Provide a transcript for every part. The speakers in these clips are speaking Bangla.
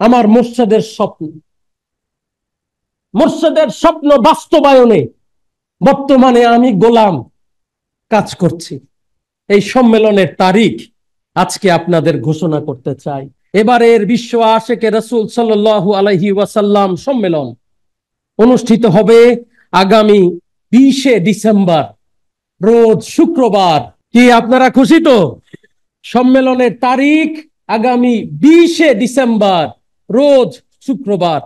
আমার মুর্শিদের স্বপ্ন, মুর্শিদের স্বপ্ন বাস্তবায়নে বর্তমানে আমি গোলাম কাজ করছি। এই সম্মেলনের তারিখ আজকে আপনাদের ঘোষণা করতে চাই। এবারের বিশ্ব আশেকে রাসূল সাল্লাল্লাহু আলাইহি ওয়াসাল্লাম সম্মেলন অনুষ্ঠিত হবে আগামী 20শে ডিসেম্বর, রোজ শুক্রবার। কি আপনারা খুশি তো? সম্মেলনের তারিখ আগামী 20শে ডিসেম্বর, রোজ শুক্রবার।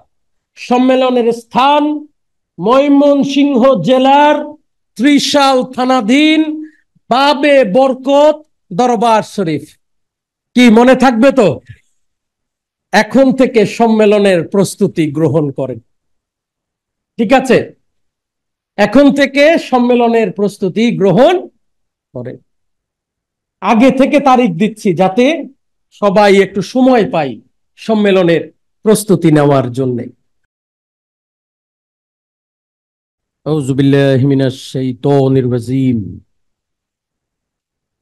সম্মেলনের স্থান ময়মনসিংহ জেলার ত্রিশাল থানাধীন বাবে বরকত দরবার শরীফ। কি মনে থাকবে তো? এখন থেকে সম্মেলনের প্রস্তুতি গ্রহণ করেন, ঠিক আছে? এখন থেকে সম্মেলনের প্রস্তুতি গ্রহণ করেন। আগে থেকে তারিখ দিচ্ছি যাতে সবাই একটু সময় পাই সম্মেলনের প্রস্তুতি নেওয়ার জন্য। আউযু বিল্লাহি মিনাশ শাইতানির রাজিম।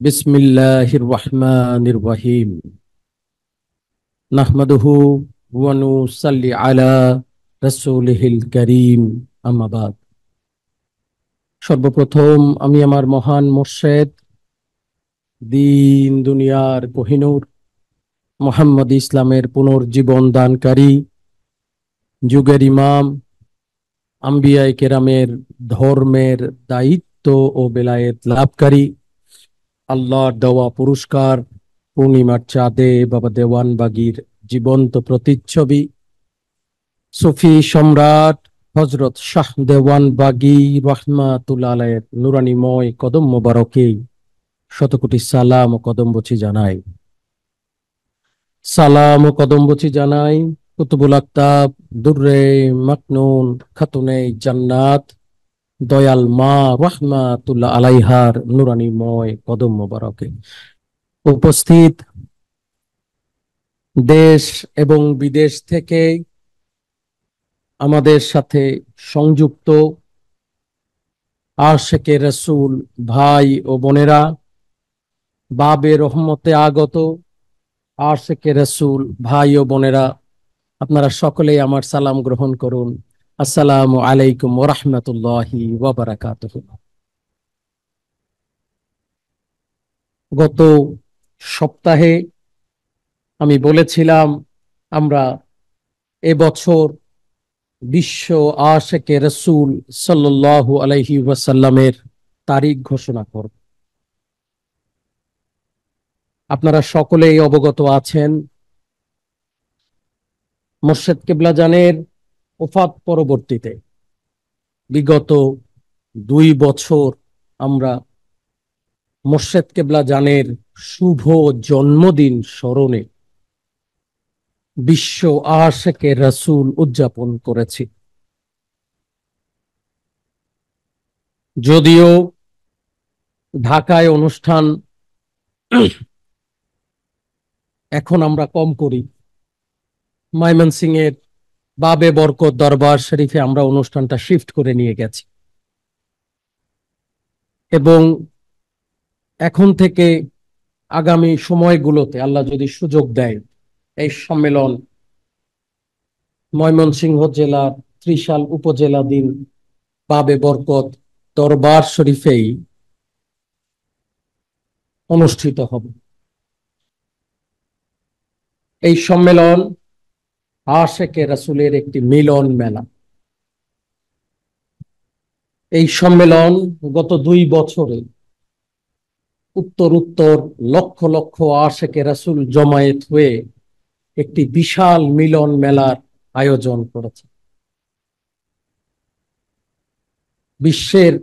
বিসমিল্লাহির রহমানির রহিম। নাহমাদুহু ওয়া নুসাল্লি আলা রাসূলিহিল কারীম, আম্মা বাদ। সর্বপ্রথম আমি আমার মহান মুর্শিদ, দিন দুনিয়ার কোহিনূর মুহাম্মদ ইসলামের পুনর্জীবন দানকারী, যুগের ইমাম, আম্বিয়ায়ে কেরামের ধর্মের দায়িত্ব ও বেলায়েত লাভকারী, আল্লাহর দেওয়া পুরস্কার পূর্ণিমার চাঁদে বাবা দেওয়ানবাগীর জীবন্ত প্রতিচ্ছবি সুফি সম্রাট হযরত শাহ দেওয়ানবাগী রাহমাতুল্লাহ আলাইহির নুরানিময় কদম মোবারকে শতকোটি সালাম ও কদমবুছি জানাই। সালাম ও কদমবুছি জানাই কুতুবুল আকতাব দুররে মাকনুন খাতুনে জান্নাত দয়াল মা রাহমাতুল্লাহ আলাইহার নুরানিময় কদম মোবারকে। উপস্থিত দেশ এবং বিদেশ থেকে আমাদের সাথে সংযুক্ত আশেকে রাসূল ভাই ও বোনেরা, বাবে রহমতে আগত আশেকে রাসূল ভাই ও বোনেরা, আপনারা সকলেই আমার সালাম গ্রহণ করুন। আসসালামু আলাইকুম ওয়া রাহমাতুল্লাহি ওয়া বারাকাতুহু। গত সপ্তাহে আমি বলেছিলাম আমরা এবছর বিশ্ব আশেকে রাসূল সাল্লাল্লাহু আলাইহি ওয়াসাল্লামের তারিখ ঘোষণা করব। আপনারা সকলেই অবগত আছেন, মুর্শিদ কিবলাজানের ওফাত পরবর্তীতে বিগত 2 বছর আমরা মুর্শিদ কিবলাজানের শুভ জন্মদিন স্মরণে বিশ্ব আশেকে রাসূল উদযাপন করেছি। যদিও ঢাকায় অনুষ্ঠান এখন আমরা কম করি, ময়মনসিংহের বাবে বরকত দরবার শরীফে আমরা অনুষ্ঠানটা শিফট করে নিয়ে গেছি এবং এখন থেকে আগামী সময়গুলোতে আল্লাহ যদি সুযোগ দেয় এই সম্মেলন ময়মনসিংহ জেলার ত্রিশাল উপজেলাধীন বাবে বরকত দরবার শরীফেই অনুষ্ঠিত হবে। এই সম্মেলন আশেকে রাসূলের একটি মিলন মেলা। এই সম্মেলন গত 2 বছরে উত্তর লক্ষ লক্ষ আশেকে রাসূল জমায়েত হয়ে একটি বিশাল মিলন মেলার আয়োজন করেছে। বিশ্বের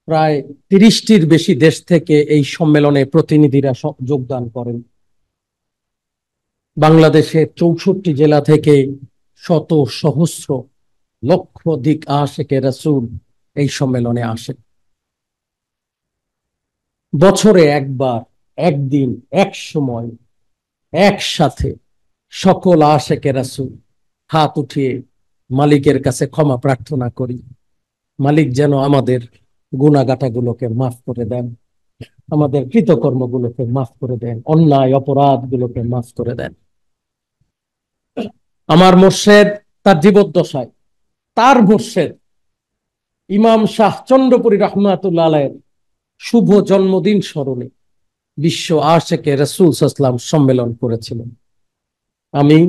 প্রায় 30টির বেশি দেশ থেকে এই সম্মেলনে প্রতিনিধিরা যোগদান করেন। বাংলাদেশের 64 জেলা থেকে শত সহস্র লক্ষাধিক আশেকে রাসূল এই সম্মেলনে আসেন। বছরে একবার, একদিন, এক সময় একসাথে সকল আশেকে রাসূল হাত উঠিয়ে মালিকের কাছে ক্ষমা প্রার্থনা করি, মালিক যেন আমাদের গুনাহগাটাগুলোকে মাফ করে দেন, আমাদের কৃতকর্মগুলোকে মাফ করে দেন, অন্যায় অপরাধগুলোকে মাফ করে দেন। আমার মোর্শেদ তার জীবদ্দশায় তার মোর্শেদ ইমাম শাহ চন্দ্রপুরী রহমাতুল্লাহ আলাইহির শুভ জন্মদিন স্মরণে বিশ্ব আশেকে রাসূল সাল্লাল্লাহু আলাইহি ওয়াসাল্লাম সম্মেলন করেছিলেন। আমি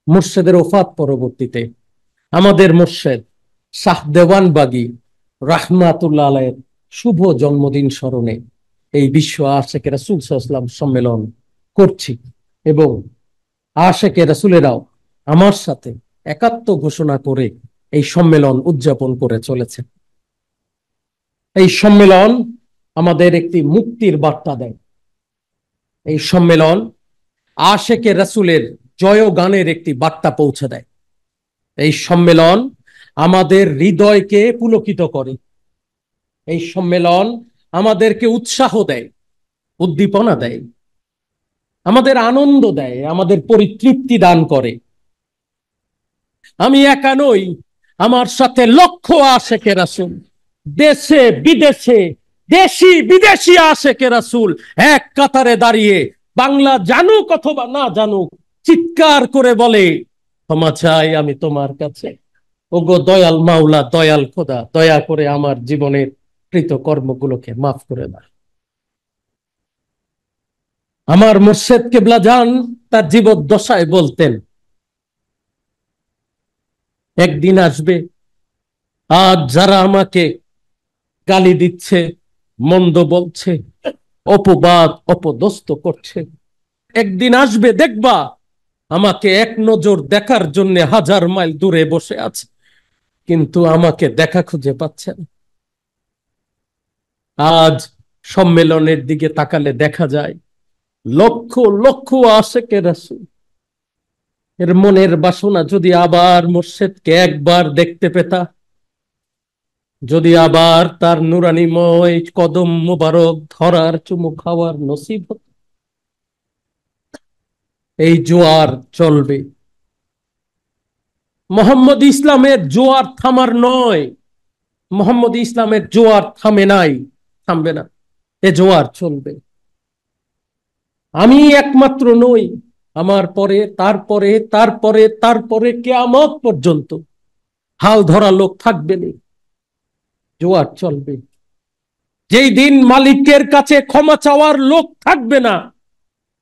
মুর্শেদের ওফাত পরবর্তীতে আমাদের মুর্শেদ শাহ দেওয়ানবাগী রাহমাতুল্লাহ আলাইহির শুভ জন্মদিন স্মরণে এই বিশ্ব আশেকে রাসূল সাল্লাল্লাহু আলাইহি ওয়াসাল্লাম সম্মেলন করছি এবং আশেকে রাসূলেরাও আমার সাথে একাত্ম ঘোষণা করে এই সম্মেলন উদযাপন করে চলেছে। এই সম্মেলন আমাদের একটি মুক্তির বার্তা দেয়। এই সম্মেলন আশেকে রাসূলের জয়গানের একটি বার্তা পৌঁছে দেয়। এই সম্মেলন আমাদের হৃদয়কে পুলকিত করে। এই সম্মেলন আমাদেরকে উৎসাহ দেয়, উদ্দীপনা দেয়, আমাদের আনন্দ দেয়, আমাদের পরিতৃপ্তি দান করে। আমি একা নই, আমার সাথে লক্ষ আশেকে রাসূল, দেশে বিদেশে, দেশি বিদেশি আশেকে রাসূল এক কাতারে দাঁড়িয়ে বাংলা জানুক অথবা না জানুক চিৎকার করে বলে, ক্ষমা চাই আমি তোমার কাছে, ওগো দয়াল মাওলা, দয়াল খোদা, দয়া করে আমার জীবনের কৃতকর্মগুলোকে মাফ করে দাও। আমার মুর্শেদ কেবলা জান তার জীবদ্দশায় বলতেন, একদিন আসবে আজ যারা আমাকে গালি দিচ্ছে, মন্দ বলছে, অপবাদ অপদস্থ করছে, একদিন আসবে দেখবা আমাকে এক নজর দেখার জন্য হাজার মাইল দূরে বসে আছে, কিন্তু আমাকে দেখা খুঁজে পাচ্ছে না। আজ সম্মেলনের দিকে তাকালে দেখা যায় লক্ষ লক্ষ আশেকে রাসূল এর মনের বাসনা যদি আবার মুর্শেদকে একবার দেখতে পেতা, যদি আবার তার নুরানিময় কদম মুবারক ধরার চুমু খাওয়ার নসিব হতো। এই জোয়ার চলবে, মোহাম্মদ ইসলামের জোয়ার থামার নয়। মোহাম্মদ ইসলামের জোয়ার থামে নাই, থামবে না, এ জোয়ার চলবে। আমি একমাত্র নই, আমার পরে তারপরে তারপরে তারপরে কিয়ামত পর্যন্ত হাল ধরা লোক থাকবে না, জোয়ার চলবে। যেই দিন মালিকের কাছে ক্ষমা চাওয়ার লোক থাকবে না,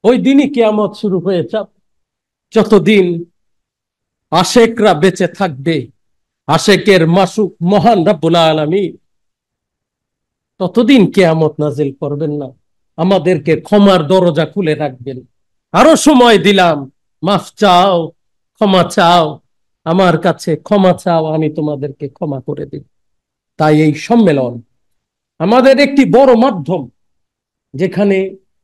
ওই দিনই কিয়ামত শুরু হয়ে যাবে। যতদিন আশেকরা বেঁচে থাকবে, আশেকের মাসুক মহান রব্বুল আলামিন ততদিন কিয়ামত নাজিল করবেন না, আমাদেরকে ক্ষমার দরজা খুলে রাখবেন। আরো সময় দিলাম, মাফ চাও, ক্ষমা চাও, আমার কাছে ক্ষমা চাও, আমি তোমাদেরকে ক্ষমা করে দিব। তাই এই সম্মেলন আমাদের একটি বড় মাধ্যম, যেখানে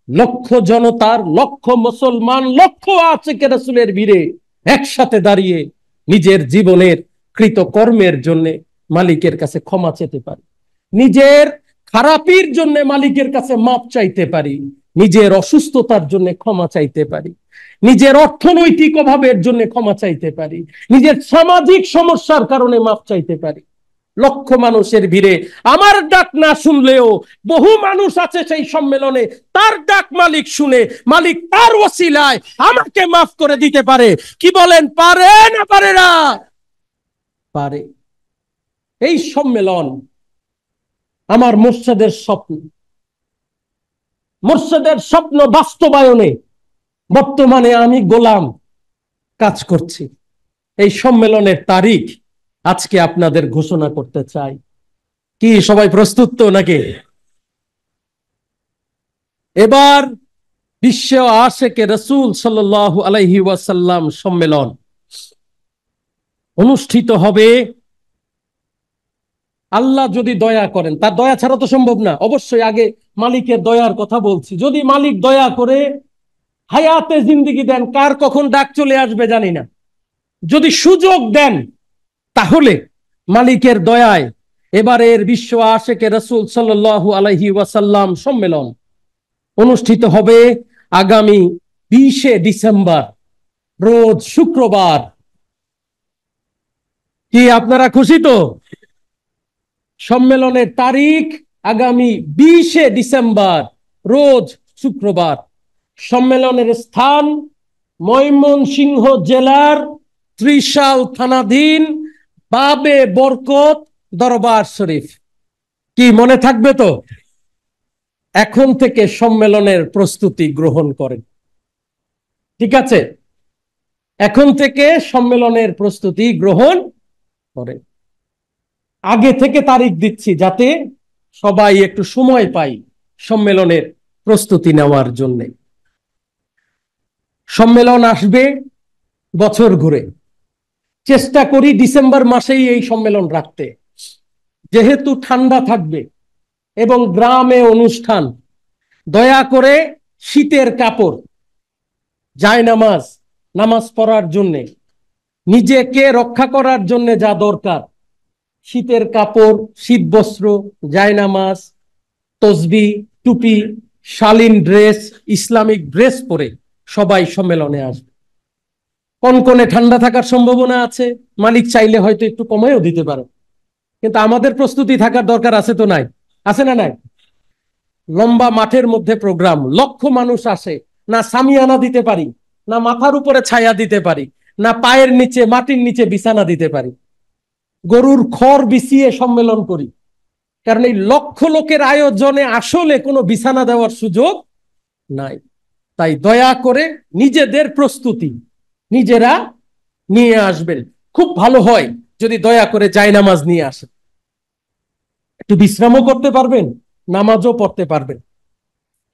লক্ষ জনতার, লক্ষ মুসলমান, লক্ষ আশিকে রাসূলের ভিড়ে একসাথে দাঁড়িয়ে নিজের জীবনের কৃতকর্মের জন্য মালিকের কাছে ক্ষমা চেতে পারি, নিজের খারাপির জন্য মালিকের কাছে মাপ চাইতে পারি, নিজের অসুস্থতার জন্য ক্ষমা চাইতে পারি, নিজের অর্থনৈতিক অভাবের জন্য ক্ষমা চাইতে পারি, নিজের সামাজিক সমস্যার কারণে মাপ চাইতে পারি। লক্ষ মানুষের ভিড়ে আমার ডাক না শুনলেও বহু মানুষ আছে সেই সম্মেলনে, তার ডাক মালিক শুনে মালিক তার ওসিলায় আমাকে মাফ করে দিতে পারে। কি বলেন, পারে না পারে না? পারে। এই সম্মেলন আমার মুর্শেদের স্বপ্ন, মুর্শেদের স্বপ্ন বাস্তবায়নে বর্তমানে আমি গোলাম কাজ করছি। এই সম্মেলনের তারিখ আজকে আপনাদের ঘোষণা করতে চাই। কি সবাই প্রস্তুত তো নাকি? এবার বিশ্ব আশেকে রাসূল সাল্লাল্লাহু আলাইহি ওয়াসাল্লাম সম্মেলন অনুষ্ঠিত হবে, আল্লাহ যদি দয়া করেন। তার দয়া ছাড়া তো সম্ভব না, অবশ্যই আগে মালিকের দয়ার কথা বলছি। যদি মালিক দয়া করে হায়াতে জিন্দেগি দেন, কার কখন ডাক চলে আসবে জানি না, যদি সুযোগ দেন তাহলে মালিকের দয়ায় এবারের বিশ্ব আশেকে রাসূল সাল্লাল্লাহু আলাইহি ওয়াসাল্লাম সম্মেলন অনুষ্ঠিত হবে আগামী 20শে ডিসেম্বর, রোজ শুক্রবার। কি আপনারা খুশি তো? সম্মেলনের তারিখ আগামী 20শে ডিসেম্বর, রোজ শুক্রবার। সম্মেলনের স্থান ময়মনসিংহ জেলার ত্রিশাল থানাধীন বাবে বরকত দরবার শরীফ। কি মনে থাকবে তো? এখন থেকে সম্মেলনের প্রস্তুতি গ্রহণ করেন, ঠিক আছে? এখন থেকে সম্মেলনের প্রস্তুতি গ্রহণ করেন। আগে থেকে তারিখ দিচ্ছি যাতে সবাই একটু সময় পাই সম্মেলনের প্রস্তুতি নেওয়ার জন্য। সম্মেলন আসবে বছর ঘুরে, চেষ্টা করি ডিসেম্বর মাসেই এই সম্মেলন রাখতে, যেহেতু ঠান্ডা থাকবে এবং গ্রামে অনুষ্ঠান। দয়া করে শীতের কাপড়, জায়নামাজ, নামাজ পড়ার জন্যে, নিজেকে রক্ষা করার জন্য যা দরকার, শীতের কাপড়, শীত বস্ত্র, জায়নামাজ, তসবি, টুপি, শালীন ড্রেস, ইসলামিক ড্রেস পরে সবাই সম্মেলনে আসবে। কনকনে ঠান্ডা থাকার সম্ভাবনা আছে, মালিক চাইলে হয়তো একটু কমেও দিতে পারে, কিন্তু আমাদের প্রস্তুতি থাকার দরকার আছে তো? নাই? আছে না নাই? লম্বা মাঠের মধ্যে প্রোগ্রাম, লক্ষ মানুষ আসে, না সামিয়ানা দিতে পারি, না মাথার উপরে ছায়া দিতে পারি, না পায়ের নিচে মাটির নিচে বিছানা দিতে পারি, গরুর খড় বিছিয়ে সম্মেলন করি। কারণ এই লক্ষ লোকের আয়োজনে আসলে কোনো বিছানা দেওয়ার সুযোগ নাই। তাই দয়া করে নিজেদের প্রস্তুতি নিজেরা নিয়ে আসবেন। খুব ভালো হয় যদি দয়া করে জায়নামাজ নিয়ে আসেন, একটু বিশ্রামও করতে পারবেন, নামাজও পড়তে পারবেন।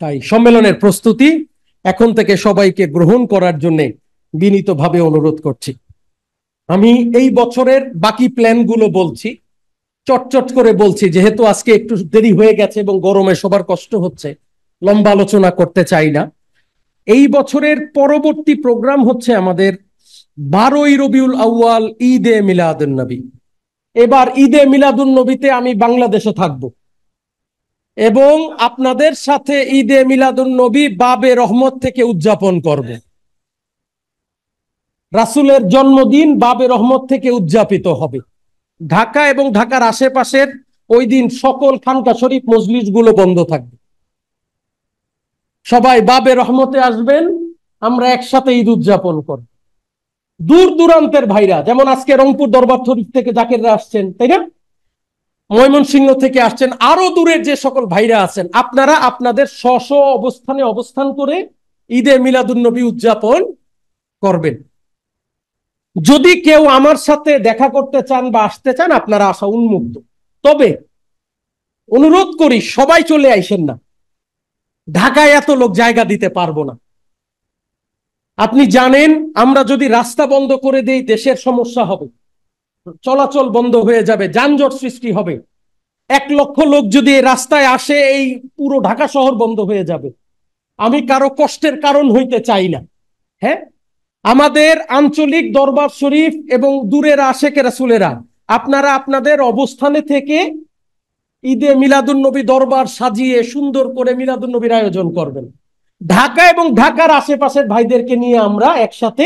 তাই সম্মেলনের প্রস্তুতি এখন থেকে সবাইকে গ্রহণ করার জন্য বিনীতভাবে অনুরোধ করছি। আমি এই বছরের বাকি প্ল্যানগুলো বলছি, চটচট করে বলছি, যেহেতু আজকে একটু দেরি হয়ে গেছে এবং গরমে সবার কষ্ট হচ্ছে, লম্বা আলোচনা করতে চাই না। এই বছরের পরবর্তী প্রোগ্রাম হচ্ছে আমাদের 12ই রবিউল আউয়াল, ঈদে মিলাদুন নবী। এবার ঈদে মিলাদুন নবীতে আমি বাংলাদেশে থাকব এবং আপনাদের সাথে ঈদে মিলাদুন নবী বাবে রহমত থেকে উদযাপন করব। রাসূলের জন্মদিন বাবে রহমত থেকে উদযাপিত হবে। ঢাকা এবং ঢাকার আশেপাশের ওই দিন সকল খানকা শরীফ মজলিসগুলো বন্ধ থাকবে। সবাই বাবে রহমতে আসবেন, আমরা একসাথে ঈদ উদযাপন করব। দূর দূরান্তের ভাইরা, যেমন আজকে রংপুর দরবার শরীফ থেকে জাকিররা আসছেন, তাই না? ময়মনসিংহ থেকে আসছেন, আরো দূরের যে সকল ভাইরা আছেন, আপনারা আপনাদের স্ব অবস্থানে অবস্থান করে ঈদে মিলাদুন নবী উদযাপন করবেন। যদি কেউ আমার সাথে দেখা করতে চান বা আসতে চান, আপনারা আসা উন্মুক্ত। তবে অনুরোধ করি সবাই চলে আইসেন না, ঢাকায় এত লোক জায়গা দিতে পারবো না। আপনি জানেন, আমরা যদি রাস্তা বন্ধ করে দেই দেশের সমস্যা হবে, চলাচল বন্ধ হয়ে যাবে, যানজট সৃষ্টি হবে। 1 লক্ষ লোক যদি এই রাস্তায় আসে, এই পুরো ঢাকা শহর বন্ধ হয়ে যাবে। আমি কারো কষ্টের কারণ হইতে চাই না। হ্যাঁ, আমাদের আঞ্চলিক দরবার শরীফ এবং দূরের আশেকে রাসূলেরা, আপনারা আপনাদের অবস্থানে থেকে ঈদে মিলাদুন নবী দরবার সাজিয়ে সুন্দর করে মিলাদুন নবীর আয়োজন করবেন। ঢাকা এবং ঢাকার আশেপাশের ভাইদেরকে নিয়ে আমরা একসাথে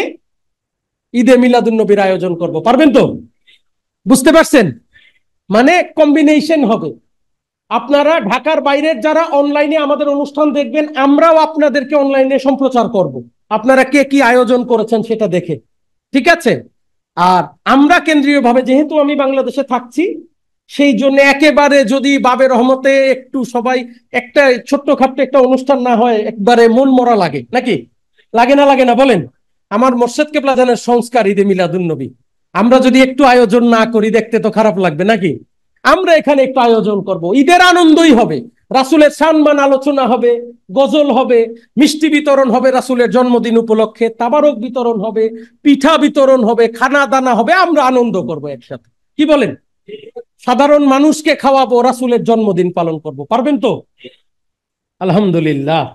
ঈদে মিলাদুন নবীর আয়োজন করব। পারবেন তো? বুঝতে পারছেন? মানে কম্বিনেশন হবে। আপনারা ঢাকার বাইরের যারা অনলাইনে আমাদের অনুষ্ঠান দেখবেন, আমরাও আপনাদেরকে অনলাইনে সম্প্রচার করব, আপনারা কে কি আয়োজন করেছেন সেটা দেখে, ঠিক আছে? আর আমরা কেন্দ্রীয়ভাবে, যেহেতু আমি বাংলাদেশে থাকছি, সেই জন্য একেবারে যদি বাবে রহমতে একটু সবাই একটা ছোট্টখাট্ট একটা অনুষ্ঠান না হয়, একবারে মন মরা লাগে নাকি? লাগে না? লাগে না বলেন? আমার মোর্শেদ কেবলা জানের সংস্কার ঈদে মিলাদুন নবী, আমরা যদি একটু আয়োজন না করি দেখতে তো খারাপ লাগবে নাকি? আমরা এখানে একটু আয়োজন করব, ঈদের আনন্দই হবে, রাসূলের সম্মান আলোচনা হবে, গজল হবে, মিষ্টি বিতরণ হবে রাসূলের জন্মদিন উপলক্ষে, তাবারক বিতরণ হবে, পিঠা বিতরণ হবে, খানা দানা হবে, আমরা আনন্দ করব একসাথে। কি বলেন? সাধারণ মানুষকে খাওয়াবো, রাসূলের জন্মদিন পালন করব। পারবেন তো? আলহামদুলিল্লাহ।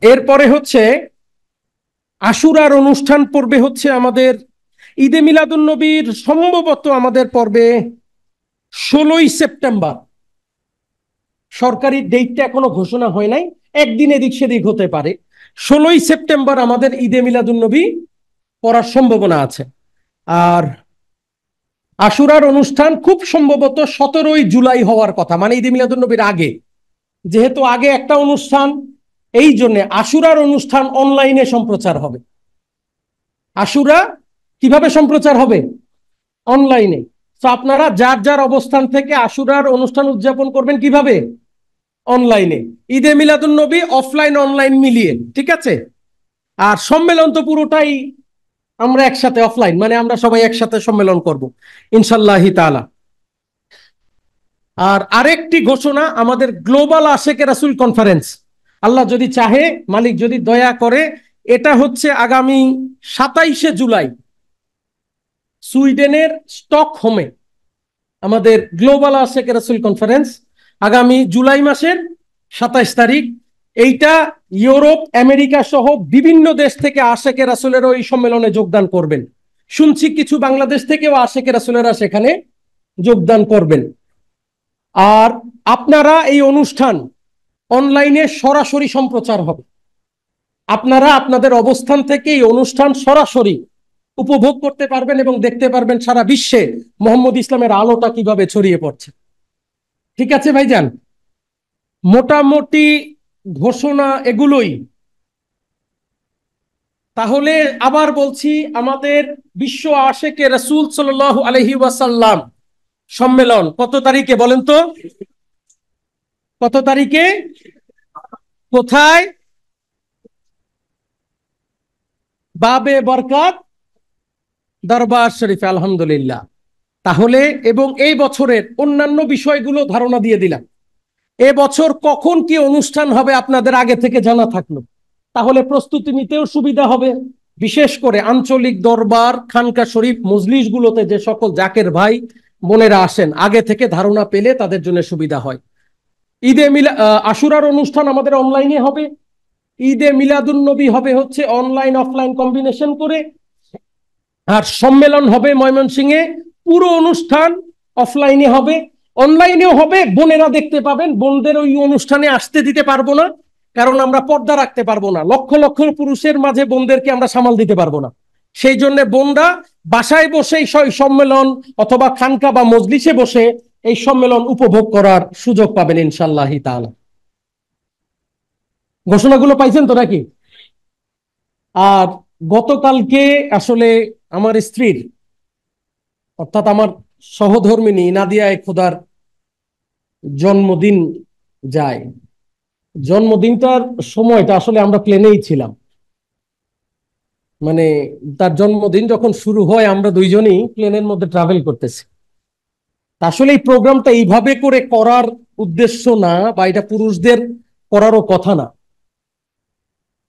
এরপরে হচ্ছে আশুরার অনুষ্ঠান পড়বে হচ্ছে আমাদের ঈদে মিলাদুন নবীর, সম্ভবত আমাদের পড়বে 16ই সেপ্টেম্বর। সরকারি ডেটটা এখনো ঘোষণা হয় নাই, একদিন এদিক সেদিক হতে পারে। 16ই সেপ্টেম্বর আমাদের ঈদে মিলাদুন নবী পড়ার সম্ভাবনা আছে। আর আশুরার অনুষ্ঠান খুব সম্ভবত 17ই জুলাই হওয়ার কথা, মানে ঈদে মিলাদুন নবীর আগে। যেহেতু আগে একটা অনুষ্ঠান, এই জন্য আশুরার অনুষ্ঠান অনলাইনে সম্প্রচার হবে। আশুরা কিভাবে সম্প্রচার হবে? অনলাইনে। তো আপনারা যার যার অবস্থান থেকে আশুরার অনুষ্ঠান উদযাপন করবেন কিভাবে? অনলাইনে। ঈদে মিলাদুন নবী অফলাইন অনলাইন মিলিয়ে, ঠিক আছে। আর সম্মেলন তো পুরোটাই আমরা একসাথে অফলাইন, মানে আমরা সবাই একসাথে সম্মেলন করব ইনশাল্লাহ তাআলা। আর আরেকটি ঘোষণা, আমাদের গ্লোবাল আশেকে রাসূল কনফারেন্স, আল্লাহ যদি চাহে, মালিক যদি দয়া করে, এটা হচ্ছে আগামী 27শে জুলাই সুইডেনের স্টকহোমে আমাদের গ্লোবাল আশেকে রাসূল কনফারেন্স, আগামী জুলাই মাসের 27 তারিখ। এইটা ইউরোপ আমেরিকা সহ বিভিন্ন দেশ থেকে আশেকে রাসূলেরও এই সম্মেলনে যোগদান করবেন। শুনছি কিছু বাংলাদেশ থেকেও আশেকে রাসূলেরা সেখানে যোগদান করবেন। আর আপনারা এই অনুষ্ঠান অনলাইনে সরাসরি সম্প্রচার হবে। আপনারা আপনাদের অবস্থান থেকে এই অনুষ্ঠান সরাসরি উপভোগ করতে পারবেন এবং দেখতে পারবেন সারা বিশ্বে মোহাম্মদ ইসলামের আলোটা কিভাবে ছড়িয়ে পড়ছে। ঠিক আছে ভাইজান, মোটামুটি ঘোষণা এগুলোই। তাহলে আবার বলছি, আমাদের বিশ্ব আশেকে রাসূল সাল্লাল্লাহু আলাইহি ওয়াসাল্লাম সম্মেলন কত তারিখে বলেন তো? কত তারিখে? কোথায়? বাবে বরকত দরবার শরীফে, আলহামদুলিল্লাহ। তাহলে এবং এই বছরের অন্যান্য বিষয়গুলো ধারণা দিয়ে দিলাম। এবছর কখন কি অনুষ্ঠান হবে আপনাদের আগে থেকে জানা থাকলো, তাহলে প্রস্তুতি নিতেও সুবিধা হবে। বিশেষ করে আঞ্চলিক দরবার, খানকা শরীফ, মজলিসগুলোতে যে সকল জাকের ভাই বোনেরা আসেন, আগে থেকে ধারণা পেলে তাদের জন্য সুবিধা হয়। আশুরার অনুষ্ঠান আমাদের অনলাইনে হবে। ঈদে মিলাদুন নবী হবে হচ্ছে অনলাইন অফলাইন কম্বিনেশন করে। আর সম্মেলন হবে ময়মনসিংহে, পুরো অনুষ্ঠান অফলাইনে হবে, অনলাইনেও হবে। বোনেরা দেখতে পাবেন, বোনদের ওই অনুষ্ঠানে আসতে দিতে পারবো না, কারণ আমরা পর্দা রাখতে পারবো না। লক্ষ লক্ষ পুরুষের মাঝে বোনদেরকে আমরা সামাল দিতে পারবো না। সেই জন্য বোনরা বাসায় বসে সম্মেলন অথবা খানকা বা মজলিসে বসে এই সম্মেলন উপভোগ করার সুযোগ পাবেন ইনশাআল্লাহ তাআলা। ঘোষণাগুলো পাইছেন তো নাকি? আর গতকালকে আসলে আমার স্ত্রীর, অর্থাৎ আমার সহধর্মিনী নাদিয়া খোদার জন্মদিন যায়। জন্মদিনটার সময়টা আসলে আমরা প্লেনেই ছিলাম, মানে তার জন্মদিন যখন শুরু হয় আমরা দুইজনই প্লেনের মধ্যে ট্রাভেল করতেছি। আসলে এই প্রোগ্রামটা এইভাবে করে করার উদ্দেশ্য না, বা এটা পুরুষদের করারও কথা না।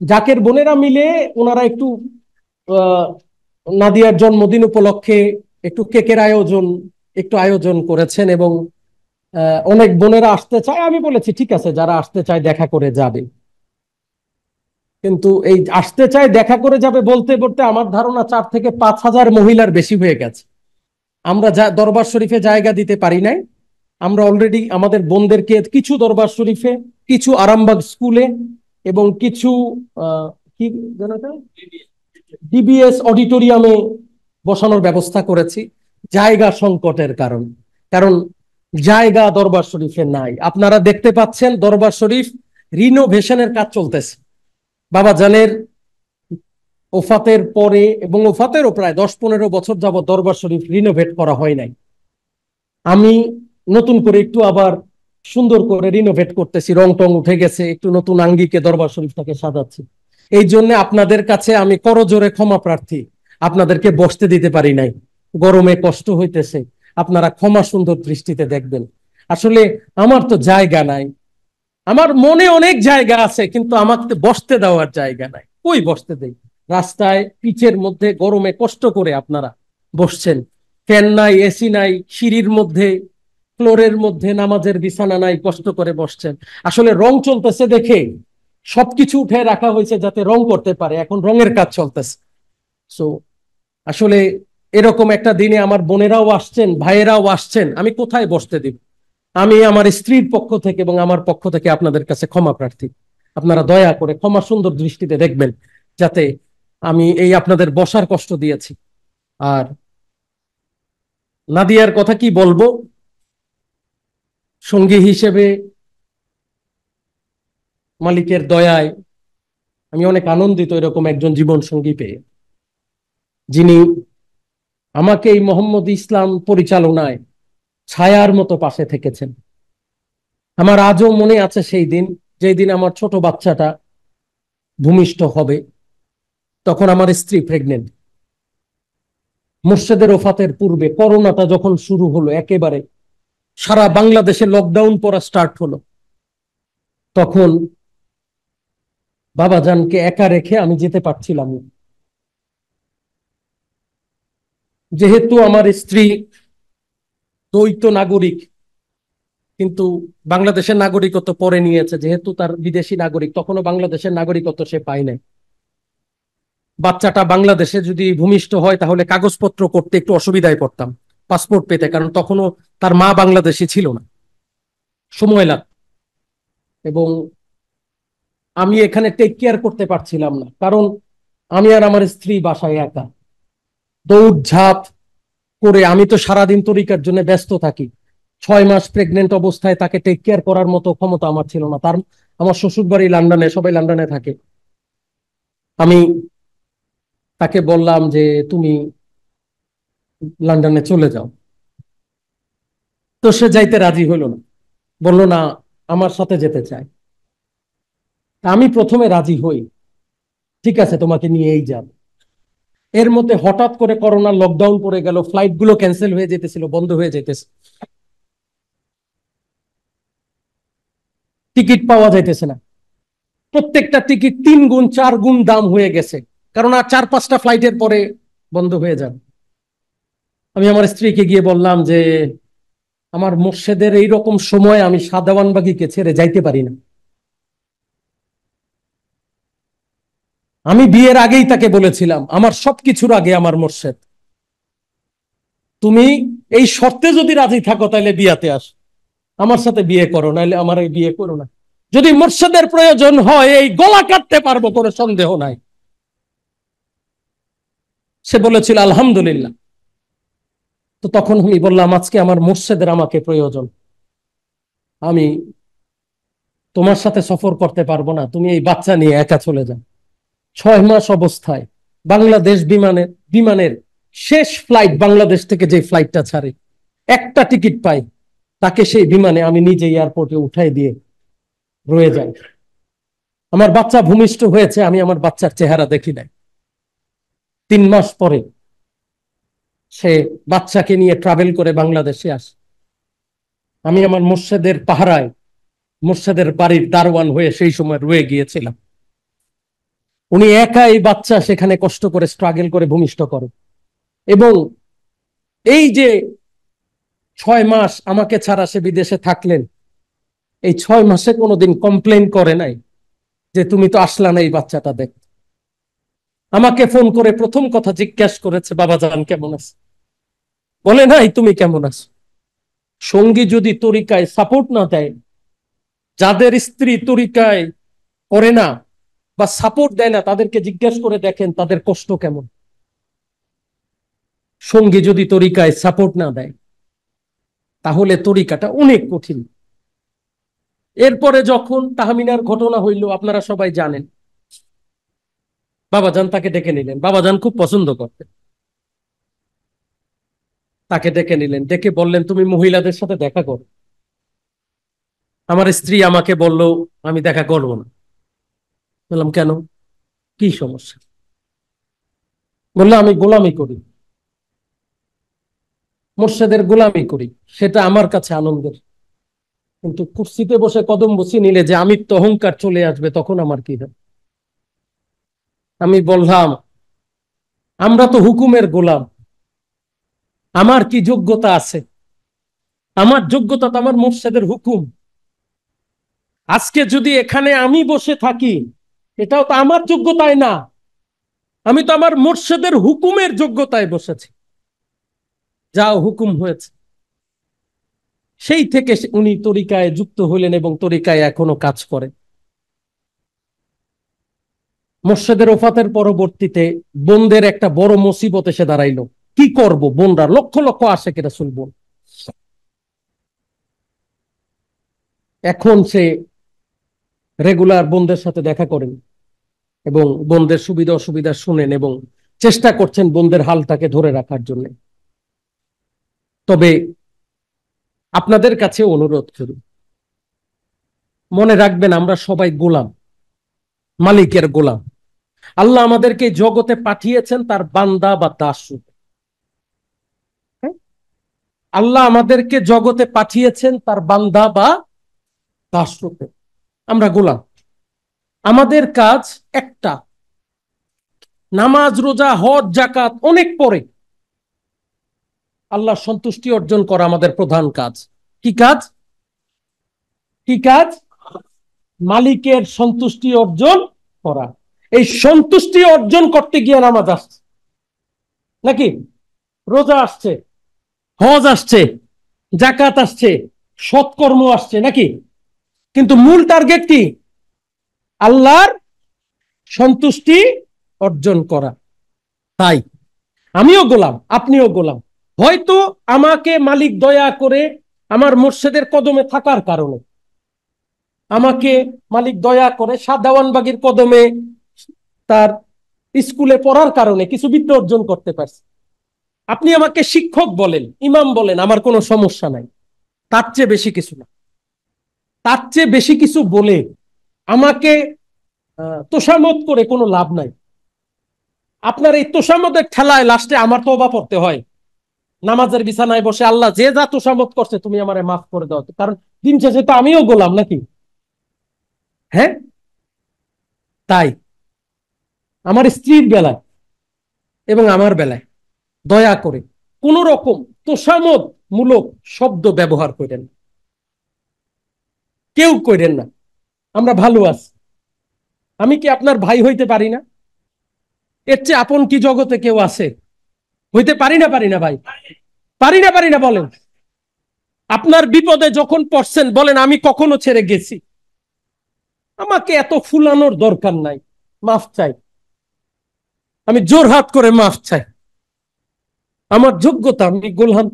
জাকের বোনেরা মিলে ওনারা একটু নাদিয়ার জন্মদিন উপলক্ষে একটু কেকের আয়োজন করেছেন, এবং অনেক বোনেরা আসতে চায়। আমি বলেছি ঠিক আছে, যারা আসতে চায় দেখা করে যাবে। কিন্তু এই আসতে চায় দেখা করে যাবে বলতে বলতে আমার ধারণা 4 থেকে 5 হাজার মহিলার বেশি হয়ে গেছে। আমরা দরবার শরীফে জায়গা দিতে পারি নাই। আমরা অলরেডি আমাদের বোনদেরকে কিছু দরবার শরীফে, কিছু আরামবাগ স্কুলে এবং কিছু কি ডিবিএস অডিটোরিয়ামে বসানোর ব্যবস্থা করেছি, জায়গা সংকটের কারণ। কারণ জায়গা দরবার শরীফে নাই। আপনারা দেখতে পাচ্ছেন দরবার শরীফ রিনোভেশনের কাজ চলতেছে। বাবা জানের ওফাতের পরে এবং ওফাতেরও প্রায় 10-15 বছর যাবত দরবার শরীফ রিনোভেট করা হয় নাই। আমি নতুন করে একটু আবার সুন্দর করে রিনোভেট করতেছি, রং টং উঠে গেছে, একটু নতুন আঙ্গিকে দরবার শরীফটাকে সাজাচ্ছি। এই জন্য আপনাদের কাছে আমি করজোরে ক্ষমা প্রার্থী, আপনাদেরকে বসতে দিতে পারি নাই, গরমে কষ্ট হইতেছে, আপনারা ক্ষমা সুন্দর দৃষ্টিতে দেখবেন। আসলে আমার তো জায়গা নাই, আমার মনে অনেক জায়গা আছে, কিন্তু আমাকে বসতে দেওয়ার জায়গা নাই। কই বসতে দেই? রাস্তায় পিচের মধ্যে গরমে কষ্ট করে আপনারা বসছেন, ফ্যান নাই, এসি নাই, সিঁড়ির মধ্যে, ফ্লোরের মধ্যে নামাজের বিছানা নাই, কষ্ট করে বসছেন। আসলে রং চলতেছে দেখে সবকিছু উঠে রাখা হয়েছে যাতে রং করতে পারে, এখন রঙের কাজ চলতেছে। সো আসলে এরকম একটা দিনে আমার বোনেরাও আসছেন, ভাইয়েরাও আসছেন, আমি কোথায় বসতে দিব? আমি আমার স্ত্রীর পক্ষ থেকে এবং আমার পক্ষ থেকে আপনাদের কাছে ক্ষমা প্রার্থী। আপনারা দয়া করে ক্ষমা সুন্দর দৃষ্টিতে দেখবেন, যাতে আমি এই আপনাদের বসার কষ্ট দিয়েছি। আর নাদিয়ার কথা কি বলবো, সঙ্গী হিসেবে মালিকের দয়ায় আমি অনেক আনন্দিত এরকম একজন জীবন সঙ্গী পেয়ে, যিনি আমাকে এই মোহাম্মদ ইসলাম পরিচালনায় ছায়ার মতো পাশে থেকেছেন। আমার আজও মনে আছে সেই দিন, যেই দিন আমার ছোট বাচ্চাটা ভূমিষ্ঠ হবে। তখন আমার স্ত্রী প্রেগনেন্ট। মুর্শেদের ওফাতের পূর্বে করোনাটা যখন শুরু হলো, একেবারে সারা বাংলাদেশে লকডাউন পড়া স্টার্ট হলো, তখন বাবাজানকে একা রেখে আমি যেতে পারছিলাম না। যেহেতু আমার স্ত্রী দ্বৈত নাগরিক, কিন্তু বাংলাদেশের নাগরিকত্ব পরে নিয়েছে, যেহেতু তার বিদেশি নাগরিক, তখনও বাংলাদেশের নাগরিকত্ব সে পায় নাই। বাচ্চাটা বাংলাদেশে যদি ভূমিষ্ঠ হয় তাহলে কাগজপত্র করতে একটু অসুবিধায় পড়তাম, পাসপোর্ট পেতে, কারণ তখনও তার মা বাংলাদেশি ছিল না, সময় লাগত। এবং আমি এখানে টেক কেয়ার করতে পারছিলাম না, কারণ আমি আর আমার স্ত্রী বাসায় একা। দৌড়ঝাঁপ করে আমি তো সারাদিন তরিকার জন্য ব্যস্ত থাকি। 6 মাস প্রেগনেন্ট অবস্থায় তাকে টেক কেয়ার করার মতো ক্ষমতা আমার ছিল না। আমার শ্বশুর বাড়ি লন্ডনে, সবাই লন্ডনে থাকে। আমি তাকে বললাম যে তুমি লন্ডনে চলে যাও, তো সে যাইতে রাজি হলো না, বললো না আমার সাথে যেতে চায়। আমি প্রথমে রাজি হই, ঠিক আছে তোমাকে নিয়েই যাব। এর মধ্যে হঠাৎ করে করোনা লকডাউন পড়ে গেল, ফ্লাইট গুলো ক্যান্সেল হয়ে যেতেছিল, বন্ধ হয়ে যেতেছে, টিকিট পাওয়া যাইতেছে না। প্রত্যেকটা টিকিট 3 গুণ 4 গুণ দাম হয়ে গেছে, কারণ আর 4-5টা ফ্লাইটের পরে বন্ধ হয়ে যাবে। আমি আমার স্ত্রীকে গিয়ে বললাম যে আমার মোর্শেদের এইরকম সময় আমি সাদাওয়ানবাগিকে ছেড়ে যাইতে পারি না। আমি বিয়ের আগেই তাকে বলেছিলাম আমার সবকিছুর আগে আমার মোর্শেদ, তুমি এই শর্তে যদি রাজি থাকো তাহলে বিয়াতে আস, আমার সাথে বিয়ে করো, নাহলে আমার এই বিয়ে করো না। যদি মোর্শেদের প্রয়োজন হয় এই গলা কাটতে পারবো, কোনো সন্দেহ নাই। সে বলেছিল আলহামদুলিল্লাহ। তো তখন আমি বললাম আজকে আমার মোর্শেদের আমাকে প্রয়োজন, আমি তোমার সাথে সফর করতে পারবো না, তুমি এই বাচ্চা নিয়ে একা চলে যাও। 6 মাস অবস্থায় বাংলাদেশ বিমানের শেষ ফ্লাইট, বাংলাদেশ থেকে যে ফ্লাইটটা ছাড়ে, একটা টিকিট পাই, তাকে সেই বিমানে আমি নিজে এয়ারপোর্টে উঠাই দিয়ে রয়ে যাই। আমার বাচ্চা ভূমিষ্ঠ হয়েছে, আমি আমার বাচ্চার চেহারা দেখি নাই। 3 মাস পরে সে বাচ্চাকে নিয়ে ট্রাভেল করে বাংলাদেশে আসে। আমি আমার মোর্শেদের পাহারায়, মোর্শেদের বাড়ির দারোয়ান হয়ে সেই সময় রয়ে গিয়েছিলাম। উনি একা এই বাচ্চা সেখানে কষ্ট করে স্ট্রাগল করে ভূমিষ্ঠ করে। এবং এই যে 6 মাস আমাকে ছাড়া সে বিদেশে থাকলেন, এই 6 মাসে কোনোদিন কমপ্লেন করে নাই যে তুমি তো আসলা না এই বাচ্চাটা দেখ। আমাকে ফোন করে প্রথম কথা জিজ্ঞাসা করেছে বাবা জান কেমন আছে, বলে নাই তুমি কেমন আছো। সঙ্গী যদি তরিকায় সাপোর্ট না দেয়, যাদের স্ত্রী তরিকায় করে না বা সাপোর্ট দেয় না, তাদেরকে জিজ্ঞাসা করে দেখেন তাদের কষ্ট কেমন। সঙ্গী যদি তরিকায় সাপোর্ট না দেয় তাহলে তরিকাটা অনেক কঠিন। এরপরে যখন তাহমিনার ঘটনা হইল, আপনারা সবাই জানেন, বাবাজান তাকে ডেকে নিলেন। বাবাজান খুব পছন্দ করতেন। তাকে ডেকে নিলেন, ডেকে বললেন তুমি মহিলাদের সাথে দেখা করো। আমার স্ত্রী আমাকে বলল আমি দেখা করবো না। বললাম কেন, কি সমস্যা? বললো আমি গোলামি করি, মোর্শেদের গোলামি করি, সেটা আমার কাছে আনন্দের, কিন্তু কুর্সিতে বসে কদম বসি নিলে যে আমি তো অহংকার চলে আসবে, তখন আমার কি হবে? আমি বললাম আমরা তো হুকুমের গোলাম, আমার কি যোগ্যতা আছে? আমার যোগ্যতা তো আমার মোর্শেদের হুকুম। আজকে যদি এখানে আমি বসে থাকি, এটাও তো আমার যোগ্যতায় না, আমি তো আমার মোর্শেদের হুকুমের যোগ্যতায় বসেছি, যাও হুকুম হয়েছে। সেই থেকে উনি তরিকায় যুক্ত হইলেন এবং তরিকায় এখনো কাজ করে। মোর্শেদের ওফাতের পরবর্তীতে বোনদের একটা বড় মুসিবত এসে দাঁড়াইলো। কি করব, বোনরা লক্ষ লক্ষ আশেক রাসূল বোন। এখন সে রেগুলার বোনদের সাথে দেখা করেন এবং বোনদের সুবিধা অসুবিধা শুনেন এবং চেষ্টা করছেন বোনদের হালটাকে ধরে রাখার জন্য। তবে আপনাদের কাছে অনুরোধ করি, মনে রাখবেন আমরা সবাই গোলাম, মালিকের গোলাম। আল্লাহ আমাদেরকে জগতে পাঠিয়েছেন তার বান্দা বা দাস রূপে। আল্লাহ আমাদেরকে জগতে পাঠিয়েছেন তার বান্দা বা দাস রূপে। আমরা গোলাম। আমাদের কাজ একটা, নামাজ রোজা হজ জাকাত অনেক পরে, আল্লাহর সন্তুষ্টি অর্জন করা আমাদের প্রধান কাজ। কি কাজ? কি কাজ? মালিকের সন্তুষ্টি অর্জন করা। এই সন্তুষ্টি অর্জন করতে গিয়ে নামাজ আসছে নাকি, রোজা আসছে, হজ আসছে, জাকাত আসছে, সৎকর্ম আসছে নাকি, কিন্তু মূল টার্গেট কি? আল্লাহর সন্তুষ্টি অর্জন করা। তাই আমিও গোলাম, আপনিও গোলাম। হয়তো আমাকে মালিক দয়া করে আমার মুর্শিদের কদমে থাকার কারণে, আমাকে মালিক দয়া করে শাহদাওয়ানবাগীর কদমে তার স্কুলে পড়ার কারণে কিছু বিদ্যা অর্জন করতে পারছি। আপনি আমাকে শিক্ষক বলেন, ইমাম বলেন, আমার কোনো সমস্যা নাই। তার চেয়ে বেশি কিছু না। তার চেয়ে বেশি কিছু বলে আমাকে তোষামত করে কোনো লাভ নাই। আপনার এই তোষামতের ঠেলায় লাস্টে আমার তওবা পড়তে হয়। নামাজের বিছানায় বসে, আল্লাহ যে যা তোষামত করছে তুমি আমারে মাফ করে দাও, কারণ দিন শেষে তো আমিও গোলাম নাকি। হ্যাঁ, তাই আমার স্ত্রীর বেলায় এবং আমার বেলায় দয়া করে কোন রকম তোষামত মূলক শব্দ ব্যবহার করেন, কেউ করেন না। আমরা ভালো আছি। আমি কি আপনার ভাই হইতে পারি না? এর চেয়ে আপন কি জগতে কেউ আছে? হইতে পারি না, পারি না ভাই, পারি না, পারি না বলেন। আপনার বিপদে যখন পড়ছেন বলেন আমি কখনো ছেড়ে গেছি? আমাকে এত ফুলানোর দরকার নাই, মাফ চাই, আমি জোর হাত করে মাফ চাই। আমার যোগ্যতা, আমি গোলাম,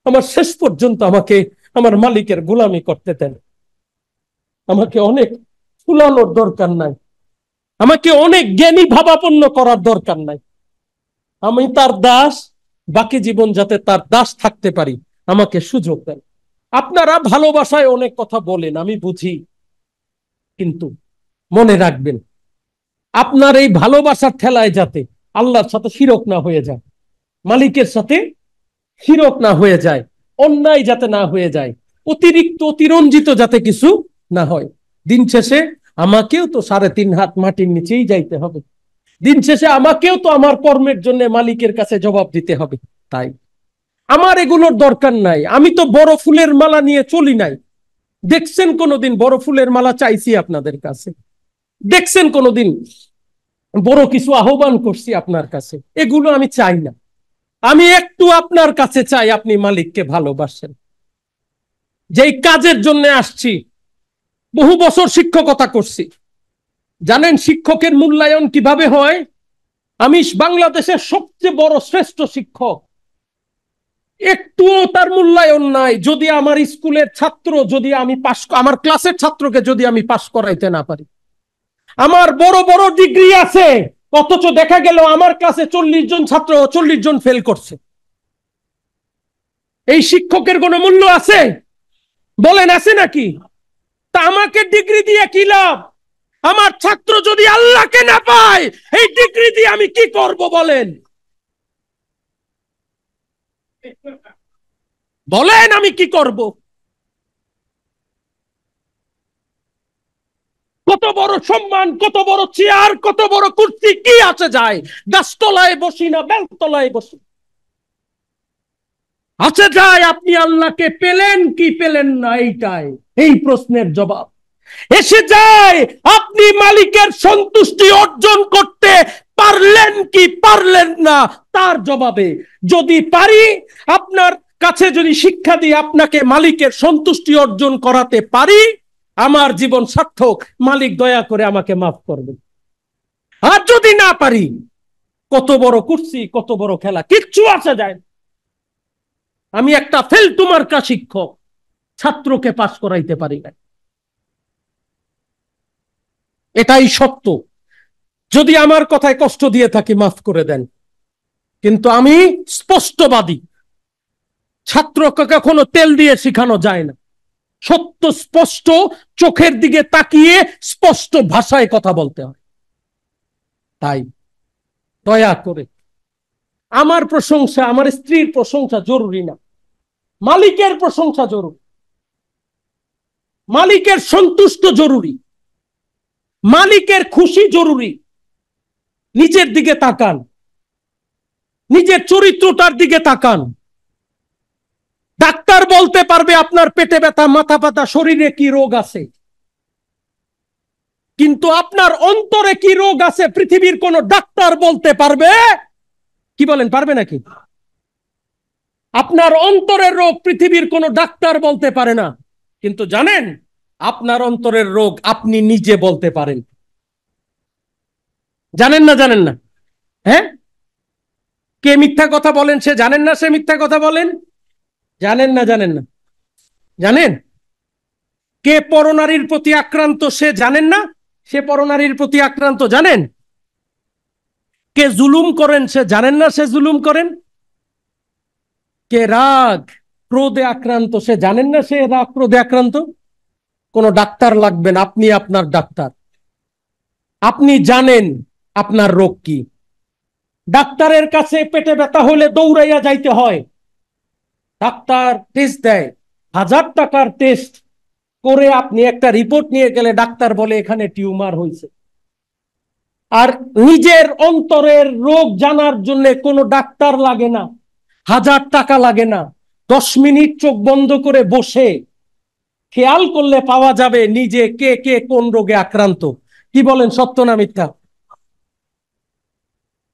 আমার শেষ পর্যন্ত আমাকে আমার মালিকের গোলামি করতে দেন। আমাকে অনেক ফুলানোর দরকার নাই, আমাকে অনেক জ্ঞানী ভাবাপন্ন করার দরকার নাই। আমি তার দাস, বাকি জীবন যাতে তার দাস থাকতে পারি, আমাকে সুযোগ দেন। আপনারা ভালোবাসায় অনেক কথা বলেন, আমি বুঝি, কিন্তু মনে রাখবেন আপনার এই ভালোবাসার ঠেলায় যাতে আল্লাহর সাথে শিরক না হয়ে যায়, মালিকের সাথে শিরক না হয়ে যায়, অন্যায় যাতে না হয়ে যায়, অতিরিক্ত অতিরঞ্জিত যাতে কিছু না হয়। দিন শেষে আমাকেও তো 3.5 হাত মাটির নিচেই যাইতে হবে। দিন শেষে আমাকেও তো আমার কর্মের জন্য মালিকের কাছে জবাব দিতে হবে। তাই আমার এগুলোর দরকার নাই। আমি তো বড় ফুলের মালা নিয়ে চলি নাই। দেখছেন কোনোদিন বড় ফুলের মালা চাইছি আপনাদের কাছে? দেখছেন কোনোদিন বড় কিছু আহ্বান করছি আপনার কাছে? এগুলো আমি চাই না। আমি একটু আপনার কাছে চাই আপনি মালিককে ভালোবাসেন। যেই কাজের জন্য আসছি, বহু বছর শিক্ষকতা করছি, জানেন শিক্ষকের মূল্যায়ন কিভাবে হয়? আমি বাংলাদেশের সবচেয়ে বড় শ্রেষ্ঠ শিক্ষক, একটুও তার মূল্যায়ন নাই যদি আমার স্কুলের ছাত্র, যদি আমি পাস, আমার ক্লাসের ছাত্রকে যদি আমি পাস করাইতে না পারি। আমার বড় বড় ডিগ্রি আছে, অথচ দেখা গেল আমার ক্লাসে 40 জন ছাত্র 40 জন ফেল করছে। এই শিক্ষকের কোনো মূল্য আছে? বলেন আছে নাকি? তা আমাকে ডিগ্রি দিয়ে কি লাভ? আমার ছাত্র যদি আল্লাহকে না পায়, এই ডিগ্রি দিয়ে আমি কি করব বলেন? বলেন আমি কি করব? কত বড় সম্মান, কত বড় চেয়ার, কত বড় কুর্সি, কি আছে যায়? গাছতলায় বসি না বেলতলায় বসি, আছে যায় আপনি আল্লাহকে পেলেন কি পেলেন না, এইটাই এই প্রশ্নের জবাব এসে যায়। আপনি মালিকের সন্তুষ্টি অর্জন করতে পারলেন কি পারলেন না, তার জবাবে। যদি পারি, আপনার কাছে যদি শিক্ষা দিয়ে আপনাকে মালিকের সন্তুষ্টি অর্জন করাতে পারি, আমার জীবন সার্থক, মালিক দয়া করে আমাকে মাফ করবেন। আর যদি না পারি, কত বড় কুর্সি, কত বড় খেলা, কিচ্ছু আসা যায়। আমি একটা ফেলতু মার্কা শিক্ষক, ছাত্রকে পাস করাইতে পারি না, এটাই সত্য। যদি আমার কথায় কষ্ট দিয়ে থাকি মাফ করে দেন, কিন্তু আমি স্পষ্টবাদী, ছাত্রকে কখনো তেল দিয়ে শেখানো যায় না, সত্য স্পষ্ট চোখের দিকে তাকিয়ে স্পষ্ট ভাষায় কথা বলতে হয়। তাই দয়া করে আমার প্রশংসা, আমার স্ত্রীর প্রশংসা জরুরি না, মালিকের প্রশংসা জরুরি, মালিকের সন্তুষ্ট জরুরি, মালিকের খুশি জরুরি। নিজের দিকে তাকান, নিজের চরিত্রটার দিকে তাকান। ডাক্তার বলতে পারবে আপনার পেটে ব্যথা, মাথা ব্যথা, শরীরে কি রোগ আছে, কিন্তু আপনার অন্তরে কি রোগ আছে পৃথিবীর কোন ডাক্তার বলতে পারবে? কি বলেন, পারবে নাকি? আপনার অন্তরের রোগ পৃথিবীর কোন ডাক্তার বলতে পারে না, কিন্তু জানেন আপনার অন্তরের রোগ আপনি নিজে বলতে পারেন। জানেন না? জানেন না? হ্যাঁ, কে মিথ্যা কথা বলেন সে জানেন না সে মিথ্যা কথা বলেন? জানেন না? জানেন না? জানেন? কে পরনারীর প্রতি আক্রান্ত সে জানেন না সে পরনারীর প্রতি আক্রান্ত? জানেন? কে জুলুম করেন সে জানেন না সে জুলুম করেন? কে রাগ ক্রোধে আক্রান্ত সে জানেন না সে রাগ ক্রোধে আক্রান্ত? কোন ডাক্তার লাগবে না, আপনি আপনার ডাক্তার। আপনি জানেন আপনার রোগ কি। ডাক্তারের কাছে পেটে ব্যথা হলে দৌড়াইয়া যাইতে হয়, ডাক্তার টেস্ট দেয়, 1000 টাকার টেস্ট করে আপনি একটা রিপোর্ট নিয়ে গেলে ডাক্তার বলে এখানে টিউমার হয়েছে। আর নিজের অন্তরের রোগ জানার জন্য কোনো ডাক্তার লাগে না, 1000 টাকা লাগে না, 10 মিনিট চোখ বন্ধ করে বসে খেয়াল করলে পাওয়া যাবে নিজে কে কে কোন রোগে আক্রান্ত। কি বলেন, সত্য না মিথ্যা?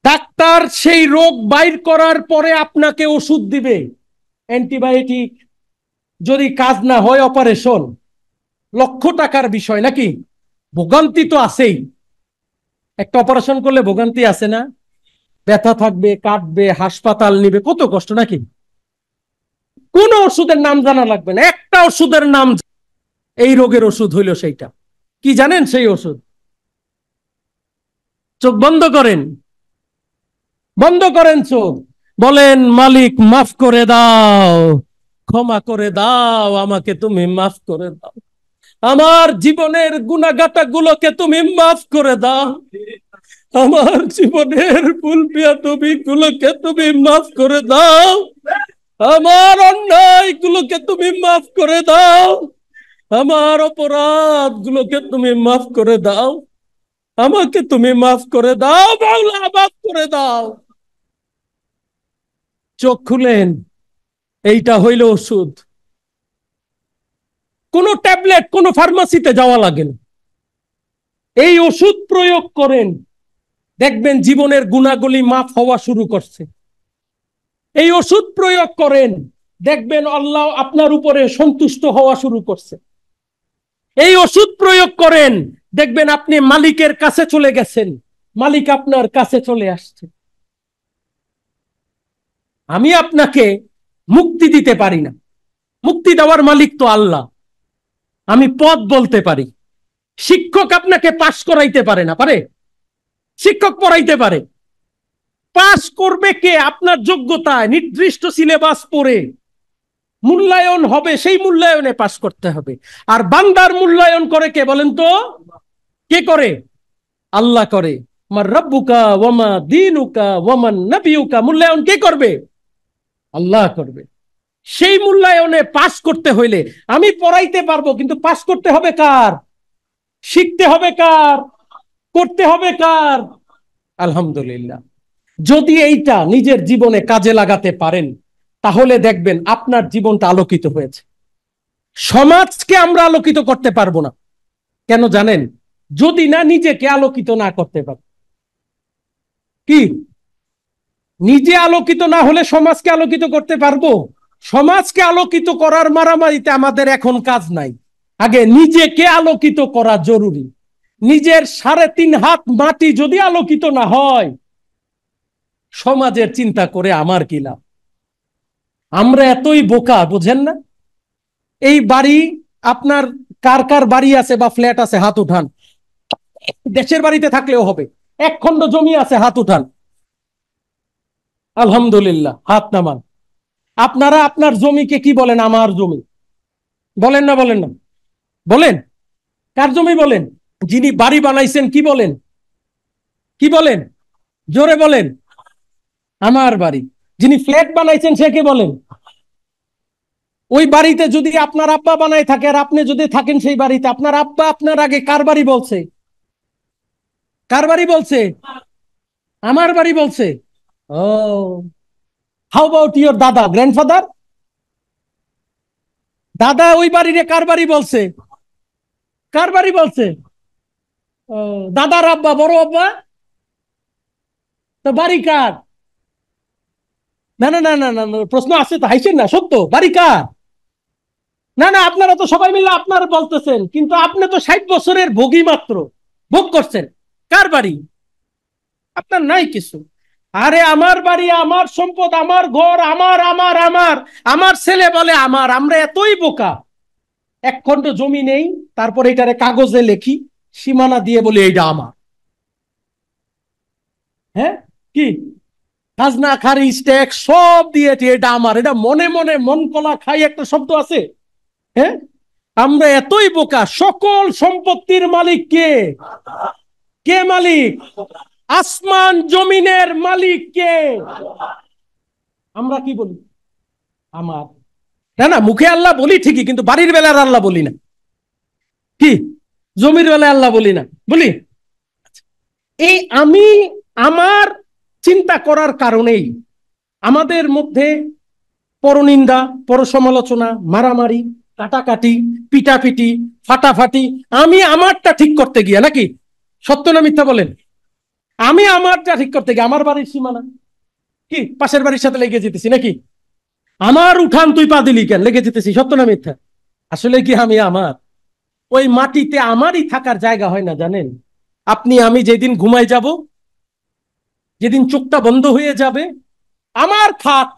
ডাক্তার সেই রোগ বাইর করার পরে আপনাকে ওষুধ দিবে, অ্যান্টিবায়োটিক, যদি কাজ না হয় অপারেশন, লক্ষ টাকার বিষয় নাকি? ভোগান্তি তো আছেই, একটা অপারেশন করলে ভোগান্তি আছে না? ব্যথা থাকবে, কাটবে, হাসপাতাল নিবে, কত কষ্ট নাকি? কোন ওষুধের নাম জানা লাগবে না, একটা ওষুধের নাম, এই রোগের ওষুধ হইল সেইটা। কি জানেন সেই ওষুধ? চোখ বন্ধ করেন, বন্ধ করেন চোখ, বলেন মালিক মাফ করে দাও, ক্ষমা করে দাও, আমাকে তুমি মাফ করে দাও, আমার জীবনের গুনাহগাটা গুলোকে তুমি মাফ করে দাও, আমার জীবনের ভুল বিয়াদবি গুলোকে তুমি মাফ করে দাও, আমার অন্যায় গুলোকে তুমি মাফ করে দাও, আমার অপরাধ গুলোকে তুমি মাফ করে দাও, আমাকে তুমি মাফ করে দাও, বাংলা মাফ করে দাও। চোখ খুলেন, এইটা হইল ওষুধ। কোন ট্যাবলেট, কোন ফার্মাসিতে যাওয়া লাগে না, এই ওষুধ প্রয়োগ করেন, দেখবেন জীবনের গুণাগুলি মাফ হওয়া শুরু করছে। এই ওষুধ প্রয়োগ করেন, দেখবেন আল্লাহ আপনার উপরে সন্তুষ্ট হওয়া শুরু করছে। এই ওষুধ প্রয়োগ করেন, দেখবেন আপনি মালিকের কাছে চলে গেছেন, মালিক আপনার কাছে চলে আসছে। আমি আপনাকে মুক্তি দিতে পারি না, মুক্তি দেওয়ার মালিক তো আল্লাহ। আমি পথ বলতে পারি, শিক্ষক আপনাকে পাস করাইতে পারে না, পারে? শিক্ষক পড়াইতে পারে, পাস করবে কে? আপনার যোগ্যতায় নির্দিষ্ট সিলেবাস পড়ে মূল্যায়ন হবে, সেই মূল্যায়নে পাস করতে হবে। আর বান্দার মূল্যায়ন করে কে বলেন তো? কে করে? আল্লাহ করে। মার রব্বুকা ওয়ামা দীনুকা ওয়ামান নবিয়ুকা, মূল্যায়ন কে করবে? আল্লাহ করবে। সেই মূল্যায়নে পাস করতে হইলে আমি পড়াইতে পারবো, কিন্তু পাস করতে হবে কার? শিখতে হবে কার? করতে হবে কার? আলহামদুলিল্লাহ, যদি এইটা নিজের জীবনে কাজে লাগাতে পারেন তাহলে দেখবেন আপনার জীবনটা আলোকিত হয়েছে। সমাজকে আমরা আলোকিত করতে পারবো না, কেন জানেন? যদি না নিজেকে আলোকিত না করতে পারি। কি, নিজে আলোকিত না হলে সমাজকে আলোকিত করতে পারবো? সমাজকে আলোকিত করার মারামারিতে আমাদের এখন কাজ নাই, আগে নিজেকে আলোকিত করা জরুরি। নিজের 3.5 হাত মাটি যদি আলোকিত না হয়, সমাজের চিন্তা করে আমার কি লাভ? আমরা এতই বোকা, বুঝেন না? এই বাড়ি, আপনার কার কার বাড়ি আছে বা ফ্ল্যাট আছে হাত উঠান। দেশের বাড়িতে থাকলেও হবে, 1 খণ্ড জমি আছে হাত উঠান। আলহামদুলিল্লাহ, হাত নামান। আপনারা আপনার জমিকে কি বলেন? আমার জমি বলেন না? বলেন না? বলেন কার জমি বলেন? যিনি বাড়ি বানাইছেন কি বলেন? কি বলেন? জোরে বলেন। আমার বাড়ি। যিনি ফ্ল্যাট বানাইছেন সে কি বলেন? ওই বাড়িতে যদি আপনার আব্বা বানায় থাকে আর আপনি যদি থাকেন সেই বাড়িতে, আপনার আব্বা আপনার আগে কার বাড়ি বলছে? কার বাড়ি বলছে? আমার বাড়ি বলছে। ও, হাউ অ্যাবাউট ইয়োর দাদা, গ্র্যান্ডফাদার? দাদা ওই বাড়িরে কার বাড়ি বলছে? কার বাড়ি বলছে? ও, দাদার আব্বা, বড় আব্বা। তো বাড়ি কার? না না না না না না, প্রশ্ন আছে তো, হাইছেন না, সত্য বাড়ি কার? না না, আপনারা তো সবাই মিলে আপনার বলতেছেন, কিন্তু আপনি তো 60 বছরের ভোগী মাত্র, ভোগ করছেন। কার বাড়ি? আপনার নাই কিছু। আরে আমার বাড়ি, আমার সম্পদ, আমার ঘর, আমার আমার আমার। আমার ছেলে বলে আমার। আমরা এতই বোকা, এক খণ্ড জমি নেই, তারপরে এটারে কাগজে লেখি, সীমানা দিয়ে বলি এইটা আমার। হ্যাঁ, কি খাজনা খারিজ ট্যাক্স সব দিয়েছি, এটা আমার। এটা মনে মনে মন কলা খাই একটা শব্দ আছে। হ্যাঁ, আমরা এতই বোকা। সকল সম্পত্তির মালিক কে? কে মালিক? আসমান জমিনের মালিক কে? আমরা কি বলি? আমার। না না, মুখে আল্লাহ বলি ঠিকই, কিন্তু বাড়ির বেলার আল্লাহ বলি না। কি, জমির বেলায় আল্লাহ বলি না? বলি। এই আমি আমার চিন্তা করার কারণেই আমাদের মধ্যে পরনিন্দা, পরসমালোচনা, মারামারি, কাটাকাটি, পিটাপিটি, ফাটাফাটি। আমি আমারটা ঠিক করতে গিয়া, নাকি সত্য না মিথ্যা বলেন? আমি আমারটা ঠিক করতে গিয়ে আমার বাড়ির সীমানা কি পাশের বাড়ির সাথে লেগে যেতেছি, নাকি আমার উঠান তুই পা দিলি কেন লেগে যেতেছি, সত্য না মিথ্যা? আসলে কি আমি আমার? ওই মাটিতে আমারই থাকার জায়গা হয় না, জানেন? আপনি আমি যেদিন ঘুমাই যাব, যেদিন চোখটা বন্ধ হয়ে যাবে, আমার খাট,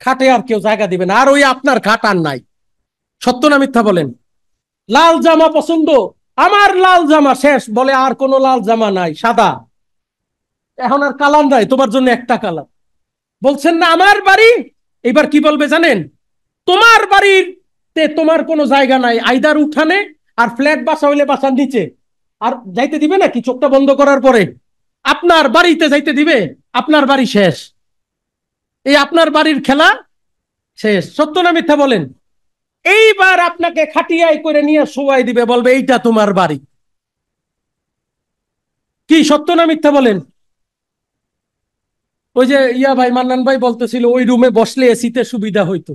খাটে আর কেউ জায়গা দিবে না, আর ওই আপনার খাট আর নাই। সত্য না মিথ্যা বলেন? লাল জামা পছন্দ, আমার লাল জামা শেষ, বলে আর কোনো লাল জামা নাই, সাদা। এখন আর কালার নাই, তোমার জন্য একটা কালার। বলছেন না আমার বাড়ি। এবার কি বলবে জানেন? তোমার বাড়িতে তোমার কোনো জায়গা নাই, আইদার উঠানে, আর ফ্ল্যাট বাসা হইলে বাসার নিচে। আর যাইতে দিবে নাকি চোখটা বন্ধ করার পরে? আপনার বাড়িতে যাইতে দিবে? আপনার বাড়ি শেষ, এই আপনার বাড়ির খেলা শেষ। সত্য না মিথ্যা বলেন? এইবার আপনাকে খাটিয়াই করে নিয়ে শোয়াই দিবে, বলবে এইটা তোমার বাড়ি। কি সত্য না মিথ্যা বলেন? ওই যে ভাই, মান্নান ভাই বলতেছিল ওই রুমে বসলে এসিতে সুবিধা হইতো।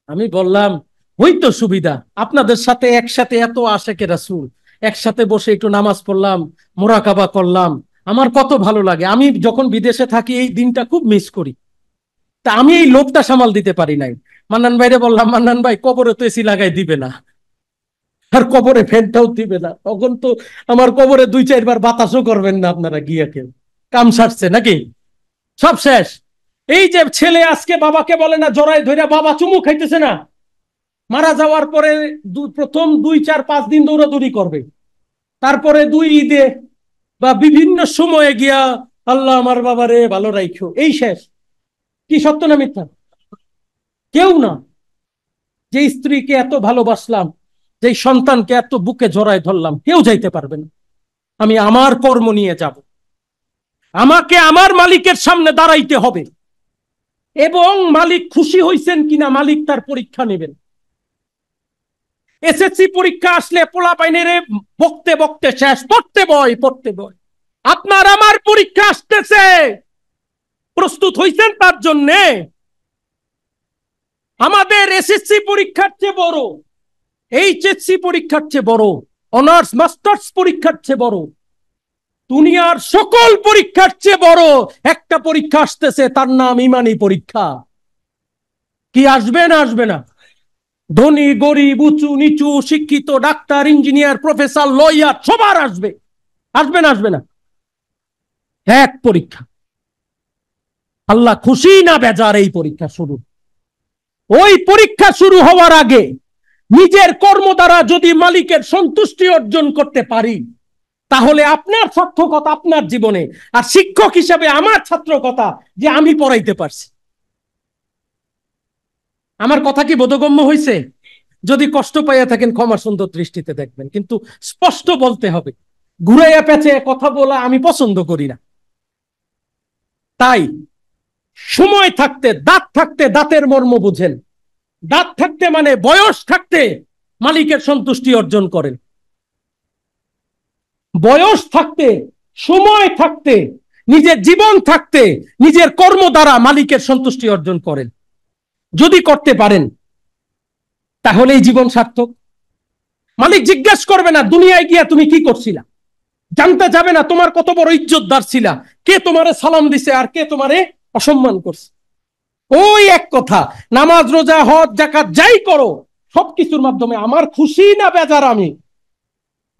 আমি বললাম হইতো সুবিধা, আপনাদের সাথে একসাথে এত আশেকে রাসূল একসাথে বসে একটু নামাজ পড়লাম, মোরাকাবা করলাম, আমার কত ভালো লাগে। আমি যখন বিদেশে থাকি এই দিনটা খুব মিস করি। তা আমি এই লোভটা সামাল দিতে পারি নাই। মান্নান ভাইরে বললাম, মান্নান ভাই কবরে তো এসি লাগাই দিবে না, আর কবরে ফ্যানটাও দিবে না, তখন তো আমার কবরে 2-4 বার বাতাসও করবেন না আপনারা গিয়ে, কেউ কাম সারছে নাকি? সব শেষ। এই যে ছেলে আজকে বাবাকে বলে না, জড়াই ধরে বাবা চুমু খাইতেছে না, মারা যাওয়ার পরে প্রথম 2, 4, 5 দিন দৌড়াদৌড়ি করবে, তারপরে 2 ঈদে বা বিভিন্ন সময়ে গিয়া আল্লাহ আমার বাবারে ভালো রাখো, এই শেষ। কি সত্য না মিথ্যা? কেউ না। যে স্ত্রীকে এত ভালোবাসলাম, যে সন্তানকে এত বুকে জড়ায় ধরলাম, কেউ যাইতে পারবে না। আমি আমার কর্ম নিয়ে যাব, আমাকে আমার মালিকের সামনে দাঁড়াইতে হবে, এবং মালিক খুশি হইছেন কিনা মালিক তার পরীক্ষা নেবেন। এসএসসি পরীক্ষা আসলে পোলা পাইনেরে বকতে বকতে শেষ, পড়তে বয় পড়তে বয়। আপনার আমার পরীক্ষা আসতেছে, প্রস্তুত হইছেন তার জন্য? আমাদের এসএসসি পরীক্ষার চেয়ে বড়, এইচএসসি পরীক্ষার চেয়ে বড়, অনার্স মাস্টার্স পরীক্ষার চেয়ে বড়, দুনিয়ার সকল পরীক্ষার চেয়ে বড় একটা পরীক্ষা আসতেছে, তার নাম ইমানি পরীক্ষা। কি আসবে না আসবে না? ধনী গরিব, উঁচু নিচু, শিক্ষিত, ডাক্তার, ইঞ্জিনিয়ার, প্রফেসর, লয়ার, সবার আসবে। আসবে না আসবে না? এক পরীক্ষা। আল্লাহ খুশি না বেজার এই পরীক্ষা শুরু? ওই পরীক্ষা শুরু হওয়ার আগে নিজের কর্ম দ্বারা যদি মালিকের সন্তুষ্টি অর্জন করতে পারি, তাহলে আপনার সার্থকতা আপনার জীবনে। আর শিক্ষক হিসাবে আমার সার্থকতা যে আমি পড়াইতে পারছি। আমার কথা কি বোধগম্য হয়েছে? যদি কষ্ট পাইয়া থাকেন ক্ষমা সুন্দর দৃষ্টিতে দেখবেন, কিন্তু স্পষ্ট বলতে হবে। ঘুরাইয়া পেঁচে কথা বলা আমি পছন্দ করি না। তাই সময় থাকতে, দাঁত থাকতে দাঁতের মর্ম বুঝেন। দাঁত থাকতে মানে বয়স থাকতে মালিকের সন্তুষ্টি অর্জন করেন। বয়স থাকতে, সময় থাকতে, নিজের জীবন থাকতে নিজের কর্ম দ্বারা মালিকের সন্তুষ্টি অর্জন করেন। যদি করতে পারেন তাহলেই জীবন সার্থক। মালিক জিজ্ঞেস করবে না দুনিয়ায় গিয়া তুমি কি করছিলা, জানতে যাবে না তোমার কত বড় ইজ্জতদার ছিলা, কে তোমারে সালাম দিছে আর কে তোমারে অসম্মান করছে। ওই এক কথা, নামাজ রোজা হজ যাকাত যাই করো সবকিছুর মাধ্যমে আমার খুশি না বেজার,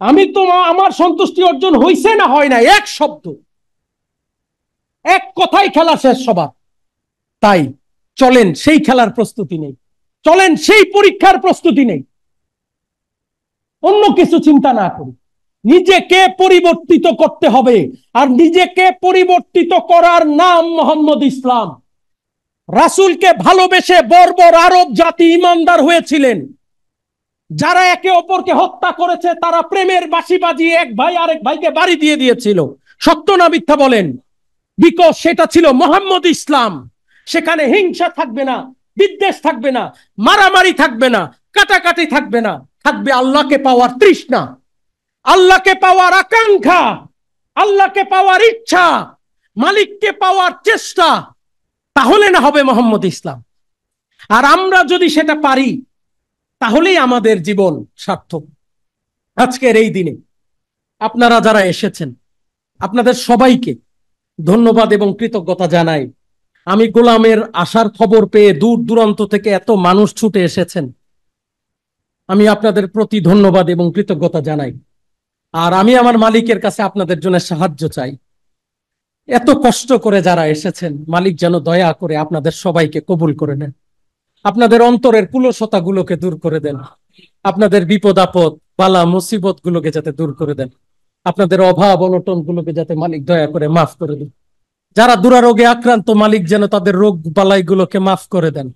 আমি তো আমার সন্তুষ্টি অর্জন হইছে না হয় না, এক শব্দ, এক কথাই খেলা শেষ সবার। তাই চলেন সেই খেলার প্রস্তুতি নেই, চলেন সেই পরীক্ষার প্রস্তুতি নেই, অন্য কিছু চিন্তা না করি। নিজেকে পরিবর্তিত করতে হবে, আর নিজেকে পরিবর্তিত করার নাম মোহাম্মদ ইসলাম। রাসূলকে ভালোবেসে বর্বর আরব জাতি ইমানদার হয়েছিলেন। যারা একে অপরকে হত্যা করেছে তারা প্রেমের বাঁশি বাজিয়ে এক ভাই আরেক ভাইকে বাড়ি দিয়ে দিয়েছিল। সত্য না মিথ্যা বলেন? বিকজ সেটা ছিল মোহাম্মদ ইসলাম। সেখানে হিংসা থাকবে না, বিদ্বেষ থাকবে না, মারামারি থাকবে না, কাটাকাটি থাকবে না, থাকবে আল্লাহকে পাওয়ার তৃষ্ণা, আল্লাহকে পাওয়ার আকাঙ্ক্ষা, আল্লাহকে পাওয়ার ইচ্ছা, মালিককে পাওয়ার চেষ্টা। তাহলে না হবে মোহাম্মদ ইসলাম। আর আমরা যদি সেটা পারি তাহলেই আমাদের জীবন সার্থক। আজকের এই দিনে আপনারা যারা এসেছেন আপনাদের সবাইকে ধন্যবাদ এবং কৃতজ্ঞতা জানাই। আমি গোলামের আসার খবর পেয়ে দূর দূরান্ত থেকে এত মানুষ ছুটে এসেছেন, আমি আপনাদের প্রতি ধন্যবাদ এবং কৃতজ্ঞতা জানাই। আর আমি আমার মালিকের কাছে আপনাদের জন্য সাহায্য চাই। এত কষ্ট করে যারা এসেছেন, মালিক যেন দয়া করে আপনাদের সবাইকে কবুল করে নেন, আপনাদের অন্তরের কুলসতা গুলোকে দূর করে দেন, আপনাদের বিপদ আপদ বালা মুসিবত গুলোকে যাতে দূর করে দেন, আপনাদের অভাব অনটন গুলোকে যাতে মালিক দয়া করে মাফ করে দেন। যারা দুরারোগে আক্রান্ত মালিক যেন তাদের রোগ বালাই গুলোকে মাফ করে দেন।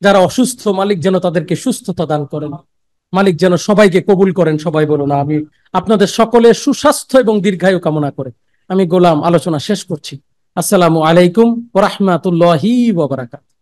যারা অসুস্থ মালিক যেন তাদেরকে সুস্থতা দান করেন। মালিক যেন সবাইকে কবুল করেন। সবাই বলুন আমি। আপনাদের সকলের সুস্বাস্থ্য এবং দীর্ঘায়ু কামনা করে আমি গোলাম আলোচনা শেষ করছি। আসসালামু আলাইকুম ওয়া রাহমাতুল্লাহি ওয়া বারাকাতুহু।